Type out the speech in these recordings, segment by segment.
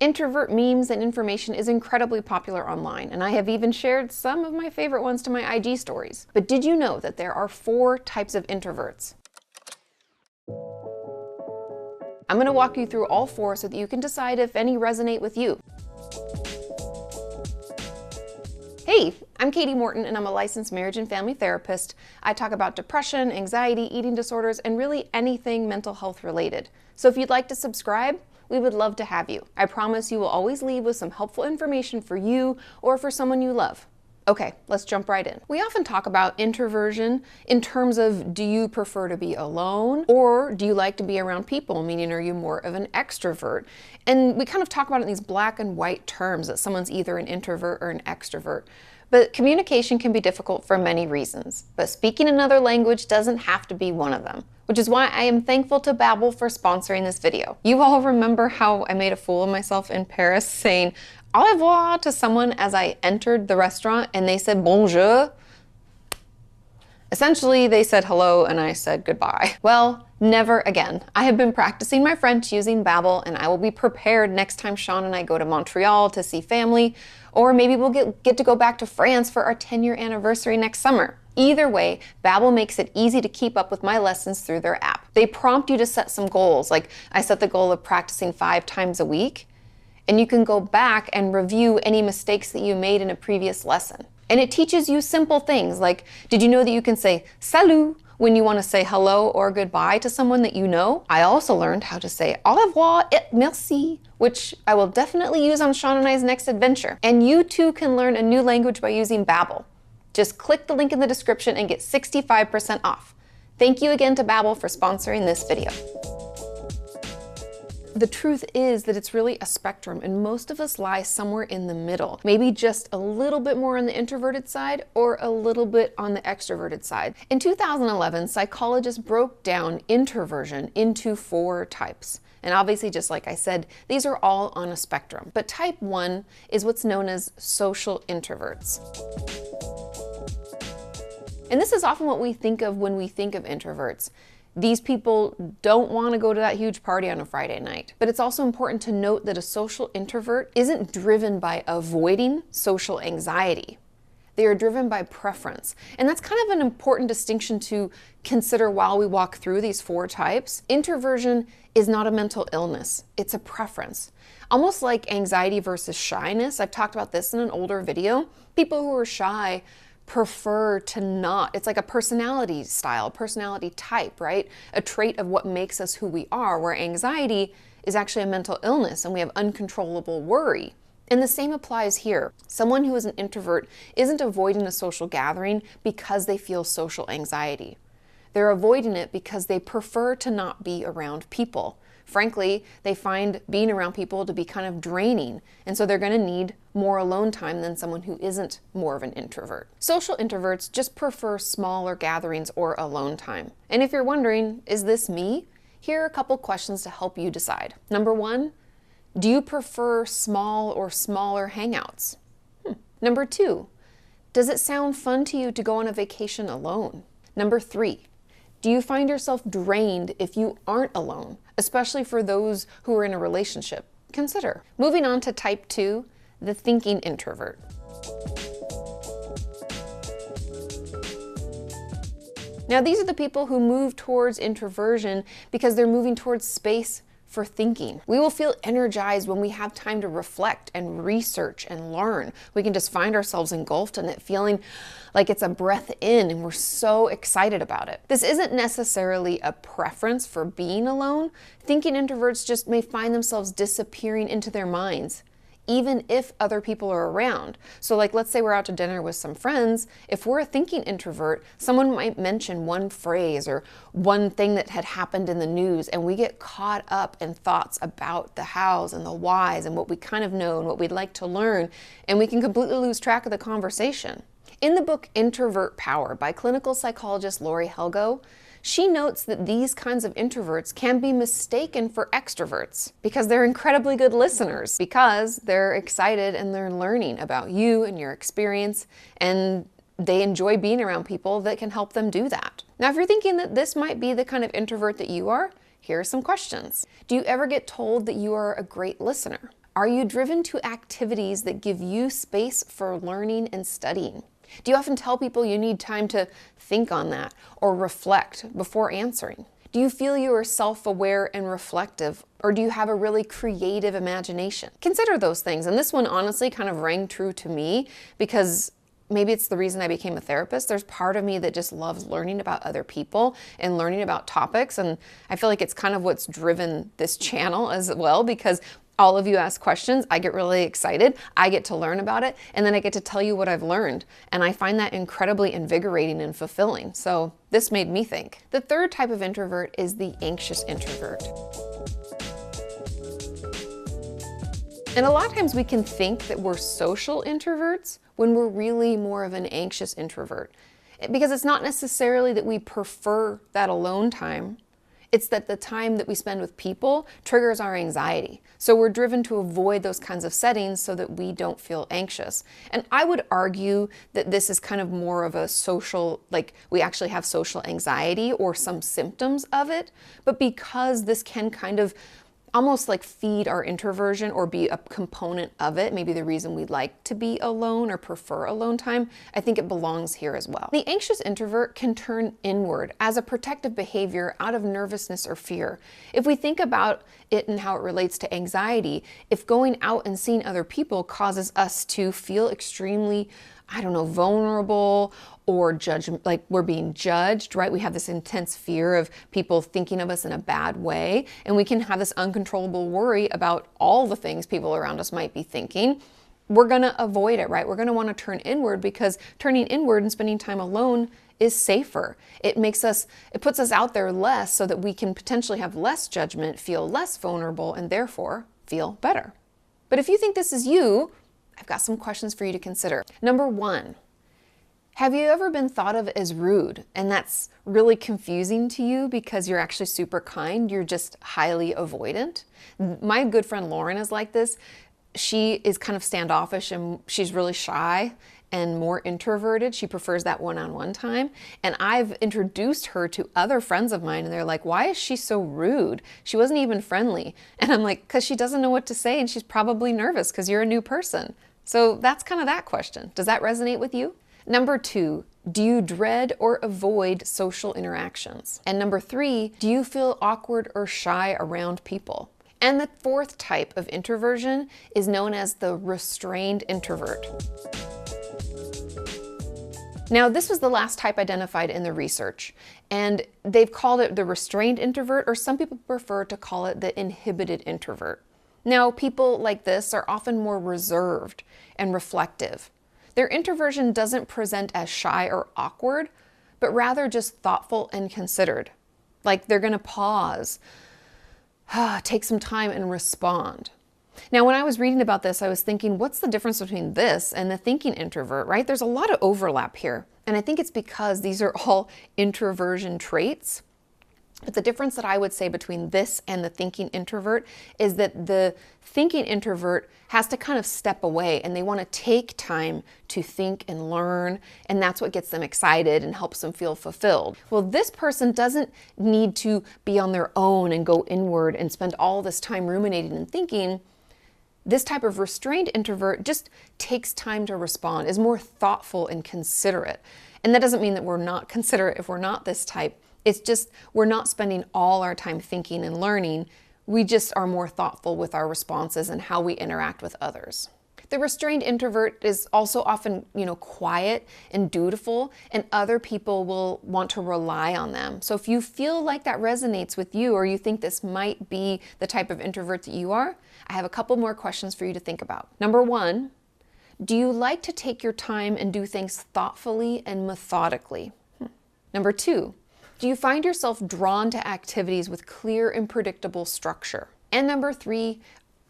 Introvert memes and information is incredibly popular online, and I have even shared some of my favorite ones to my IG stories. But did you know that there are 4 types of introverts? I'm going to walk you through all 4 so that you can decide if any resonate with you. Hey, I'm Kati Morton, and I'm a licensed marriage and family therapist. I talk about depression, anxiety, eating disorders, and really anything mental health related. So if you'd like to subscribe, we would love to have you. I promise you will always leave with some helpful information for you or for someone you love. Okay, let's jump right in. We often talk about introversion in terms of, do you prefer to be alone or do you like to be around people? Meaning, are you more of an extrovert? And we kind of talk about it in these black and white terms that someone's either an introvert or an extrovert. But communication can be difficult for many reasons. But speaking another language doesn't have to be one of them, which is why I am thankful to Babbel for sponsoring this video. You all remember how I made a fool of myself in Paris saying au revoir to someone as I entered the restaurant and they said bonjour? Essentially, they said hello and I said goodbye. Well, never again. I have been practicing my French using Babbel, and I will be prepared next time Sean and I go to Montreal to see family, or maybe we'll get to go back to France for our 10-year anniversary next summer. Either way, Babbel makes it easy to keep up with my lessons through their app. They prompt you to set some goals, like I set the goal of practicing 5 times a week, and you can go back and review any mistakes that you made in a previous lesson. And it teaches you simple things like, did you know that you can say salut when you want to say hello or goodbye to someone that you know? I also learned how to say au revoir et merci, which I will definitely use on Sean and I's next adventure. And you too can learn a new language by using Babbel. Just click the link in the description and get 65% off. Thank you again to Babbel for sponsoring this video. The truth is that it's really a spectrum, and most of us lie somewhere in the middle. Maybe just a little bit more on the introverted side or a little bit on the extroverted side. In 2011, psychologists broke down introversion into 4 types. And obviously, just like I said, these are all on a spectrum. But type 1 is what's known as social introverts. And this is often what we think of when we think of introverts. These people don't want to go to that huge party on a Friday night. But it's also important to note that a social introvert isn't driven by avoiding social anxiety. They are driven by preference. And that's kind of an important distinction to consider while we walk through these 4 types. Introversion is not a mental illness. It's a preference. Almost like anxiety versus shyness. I've talked about this in an older video. People who are shy prefer to not. It's like a personality style, personality type, right? A trait of what makes us who we are, where anxiety is actually a mental illness and we have uncontrollable worry. And the same applies here. Someone who is an introvert isn't avoiding a social gathering because they feel social anxiety. They're avoiding it because they prefer to not be around people. Frankly, they find being around people to be kind of draining, and so they're going to need more alone time than someone who isn't more of an introvert. Social introverts just prefer smaller gatherings or alone time. And if you're wondering, is this me? Here are a couple questions to help you decide. Number 1, do you prefer small or smaller hangouts? Number 2, does it sound fun to you to go on a vacation alone? Number 3, do you find yourself drained if you aren't alone, especially for those who are in a relationship? Consider. Moving on to type 2, the thinking introvert. Now, these are the people who move towards introversion because they're moving towards space for thinking. We will feel energized when we have time to reflect and research and learn. We can just find ourselves engulfed in it, feeling like it's a breath in, and we're so excited about it. This isn't necessarily a preference for being alone. Thinking introverts just may find themselves disappearing into their minds, even if other people are around. So like, let's say we're out to dinner with some friends. If we're a thinking introvert, someone might mention one phrase or one thing that had happened in the news, and we get caught up in thoughts about the hows and the whys and what we kind of know and what we'd like to learn, and we can completely lose track of the conversation. In the book Introvert Power by clinical psychologist Lori Helgo, she notes that these kinds of introverts can be mistaken for extroverts because they're incredibly good listeners, because they're excited and they're learning about you and your experience, and they enjoy being around people that can help them do that. Now, if you're thinking that this might be the kind of introvert that you are, here are some questions. Do you ever get told that you are a great listener? Are you driven to activities that give you space for learning and studying? Do you often tell people you need time to think on that or reflect before answering? Do you feel you are self-aware and reflective, or do you have a really creative imagination? Consider those things. And this one honestly kind of rang true to me because maybe it's the reason I became a therapist. There's part of me that just loves learning about other people and learning about topics. And I feel like it's kind of what's driven this channel as well, because all of you ask questions, I get really excited, I get to learn about it, and then I get to tell you what I've learned. And I find that incredibly invigorating and fulfilling. So this made me think. The third type of introvert is the anxious introvert. And a lot of times we can think that we're social introverts when we're really more of an anxious introvert. Because it's not necessarily that we prefer that alone time. It's that the time that we spend with people triggers our anxiety. So we're driven to avoid those kinds of settings so that we don't feel anxious. And I would argue that this is kind of more of a social, like we actually have social anxiety or some symptoms of it. But because this can kind of almost like feed our introversion or be a component of it, maybe the reason we like to be alone or prefer alone time, I think it belongs here as well. The anxious introvert can turn inward as a protective behavior out of nervousness or fear. If we think about it and how it relates to anxiety, if going out and seeing other people causes us to feel extremely, vulnerable or like we're being judged, right? We have this intense fear of people thinking of us in a bad way, and we can have this uncontrollable worry about all the things people around us might be thinking. We're gonna avoid it, right? We're gonna wanna turn inward because turning inward and spending time alone is safer. It puts us out there less so that we can potentially have less judgment, feel less vulnerable, and therefore feel better. But if you think this is you, I've got some questions for you to consider. Number one, have you ever been thought of as rude? And that's really confusing to you because you're actually super kind, you're just highly avoidant. My good friend Lauren is like this. She is kind of standoffish and she's really shy and more introverted. She prefers that one-on-one time. And I've introduced her to other friends of mine and they're like, why is she so rude? She wasn't even friendly. And I'm like, because she doesn't know what to say and she's probably nervous because you're a new person. So that's kind of that question. Does that resonate with you? Number two, do you dread or avoid social interactions? And number three, do you feel awkward or shy around people? And the fourth type of introversion is known as the restrained introvert. Now, this was the last type identified in the research, and they've called it the restrained introvert, or some people prefer to call it the inhibited introvert. Now, people like this are often more reserved and reflective. Their introversion doesn't present as shy or awkward, but rather just thoughtful and considered. Like they're gonna pause, take some time and respond. Now, when I was reading about this, I was thinking, what's the difference between this and the thinking introvert, right? There's a lot of overlap here. And I think it's because these are all introversion traits. But the difference that I would say between this and the thinking introvert is that the thinking introvert has to kind of step away and they want to take time to think and learn, and that's what gets them excited and helps them feel fulfilled. Well, this person doesn't need to be on their own and go inward and spend all this time ruminating and thinking. This type of restrained introvert just takes time to respond, is more thoughtful and considerate. And that doesn't mean that we're not considerate if we're not this type. It's just we're not spending all our time thinking and learning. We just are more thoughtful with our responses and how we interact with others. The restrained introvert is also often, quiet and dutiful, and other people will want to rely on them. So if you feel like that resonates with you, or you think this might be the type of introvert that you are, I have a couple more questions for you to think about. Number one, do you like to take your time and do things thoughtfully and methodically? Number two, do you find yourself drawn to activities with clear and predictable structure? And number three,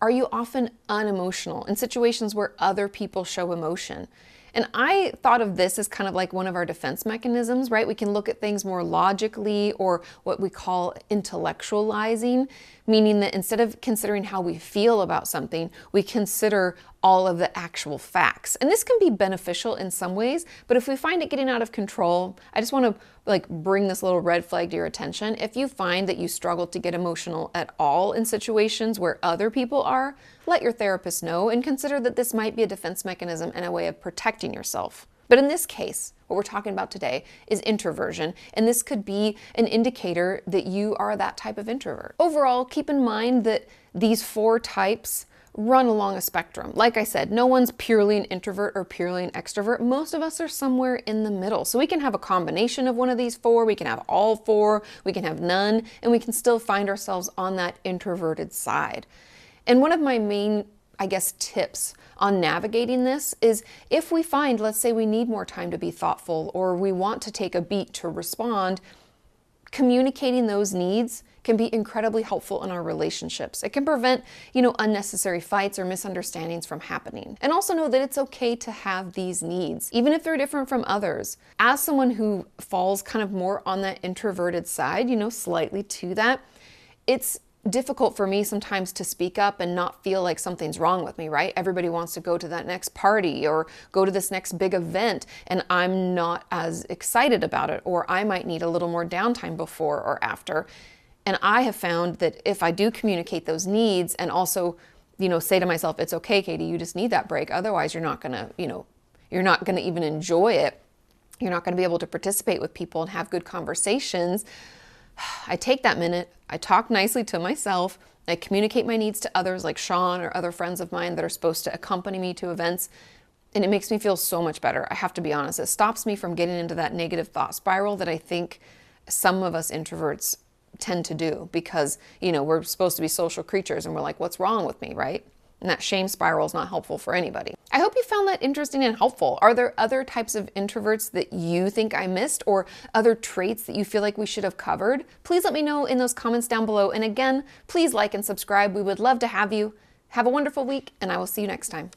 are you often unemotional in situations where other people show emotion? And I thought of this as kind of like one of our defense mechanisms, right? We can look at things more logically, or what we call intellectualizing, meaning that instead of considering how we feel about something, we consider all of the actual facts. And this can be beneficial in some ways, but if we find it getting out of control, I just want to bring this little red flag to your attention. If you find that you struggle to get emotional at all in situations where other people are, let your therapist know and consider that this might be a defense mechanism and a way of protecting yourself. But in this case, what we're talking about today is introversion, and this could be an indicator that you are that type of introvert. Overall, keep in mind that these 4 types run along a spectrum. Like I said, no one's purely an introvert or purely an extrovert. Most of us are somewhere in the middle. So we can have a combination of one of these 4, we can have all 4, we can have none, and we can still find ourselves on that introverted side. And one of my main, I guess, tips on navigating this is if we find, let's say we need more time to be thoughtful, or we want to take a beat to respond, communicating those needs can be incredibly helpful in our relationships. It can prevent, unnecessary fights or misunderstandings from happening. And also know that it's okay to have these needs, even if they're different from others. As someone who falls kind of more on that introverted side, slightly to that, it's difficult for me sometimes to speak up and not feel like something's wrong with me, right? Everybody wants to go to that next party or go to this next big event, and I'm not as excited about it, or I might need a little more downtime before or after. And I have found that if I do communicate those needs and also, say to myself, it's okay, Katie, you just need that break. Otherwise, you're not gonna even enjoy it. You're not gonna be able to participate with people and have good conversations. I take that minute, I talk nicely to myself, I communicate my needs to others like Sean or other friends of mine that are supposed to accompany me to events, and it makes me feel so much better. I have to be honest. It stops me from getting into that negative thought spiral that I think some of us introverts tend to do, because we're supposed to be social creatures and we're like, what's wrong with me, right? And that shame spiral is not helpful for anybody. I hope you found that interesting and helpful. Are there other types of introverts that you think I missed, or other traits that you feel like we should have covered? Please let me know in those comments down below. And again, please like and subscribe. We would love to have you. Have a wonderful week, and I will see you next time.